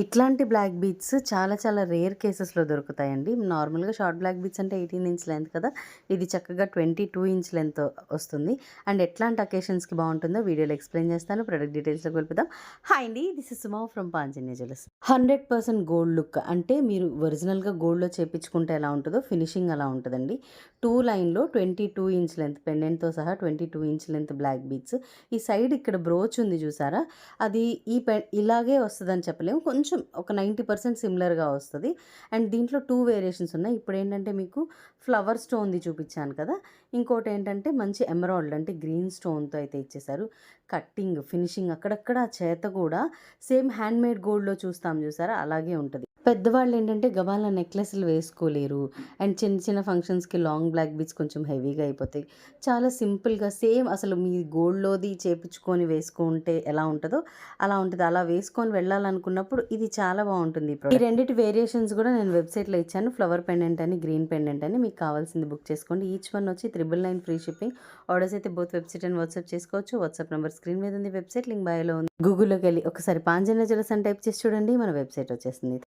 ఇట్లాంటి black beads చాలా చాలా రేర్ కేసెస్‌లో దొరుకుతాయండి. నార్మల్‌గా షార్ట్ బ్లాక్ బీడ్స్ అంటే 18 ఇంచ్ లెంత్ కదా! ఇది చక్కగా 22 ఇంచ్ లెంత్ వస్తుంది. అండ్ ఎట్లాంటి అకేషన్స్‌కి బావుంటుందో వీడియోలో ఎక్స్‌ప్లెయిన్ చేస్తాను. ప్రొడక్ట్ డీటెయిల్స్‌లోకి వెళ్ళిపోదాం. హాయ్ అండి. This is Suma from Panjanya jewellers. 100% gold look అంటే మీరు ఒరిజినల్‌గా గోల్డ్‌లో చేపించుకుంటే ఎలా ఉంటదో ఫినిషింగ్ అలా ఉంటదండి. 2 లైన్‌లో 22 ఇంచ్ లెంత్ పెండెంట్‌తో సహా 22 ఇంచ్ లెంత్ బ్లాక్ బీడ్స్. ఈ సైడ్ ఇక్కడ బ్రోచ్ ఉంది చూసారా? అది ఇలాగే వస్తదని చెప్పలేము. కొంచెం ఒక 90% సిమిలర్‌గా వస్తది. అండ్ దీంట్లో 2 వేరియేషన్స్ ఉన్నాయి. ఇప్పుడేంటంటే మీకు ఫ్లవర్ స్టోన్‌ది చూపిచ్చాను కదా! ఇంకోటేంటంటే మంచి ఎమరాల్డ్ అంటే గ్రీన్ స్టోన్‌తో అయితే ఇచ్చేసారు. కట్టింగ్, ఫినిషింగ్ అక్కడక్కడ చేత కూడా సేమ్ హ్యాండ్‌మేడ్ గోల్డ్‌లో చూస్తాం చూసారా? అలాగే ఉంటది. పెద్దవాళ్ళేంటంటే గబాల్న నెక్లెస్‌లు వేసుకోలేరు. అండ్ చిన్న చిన్న ఫంక్షన్స్‌కి లాంగ్ బ్లాక్ బీడ్స్ కొంచెం హెవీగా అయిపోతాయి. చాలా సింపుల్‌గా సేమ్ అసలు మీ గోల్డ్‌లోది చేపిచ్చుకొని వేసుకుంటే ఎలా ఉంటదో అలా ఉంటది. అలా వేసుకొని వెళ్ళాలనుకున్నప్పుడు ఇది చాలా బావుంటుంది ఈ ఈ ప్రొడక్ట్. రెండిటి వేరియేషన్స్ గూడా నేను వెబ్‌సైట్‌లో ఇచ్చాను. ఫ్లవర్ పెండెంట్ అని, గ్రీన్ పెండెంట్ అని. మీకు కావాల్సింది బుక్ చేసుకోండి. ఈచ్ వన్ వచ్చి 999 ఫ్రీ షిప్పింగ్. ఆర్డర్స్ అయితే బోత్ వెబ్‌సైట్ అండ్ వాట్సాప్ చేసుకోవచ్చు. వాట్సాప్ నంబర్ స్క్రీన్ మీద ఉంది. వెబ్‌సైట్ లింక్ బయోలో ఉంది. గూగుల్‌లోకెళ్ళి ఒకసారి పాంజన్య జ్యువెల్లర్స్ అని టైప్ చేసి చూడండి. మన వెబ్‌సైట్ వచ్చేస్తుంది.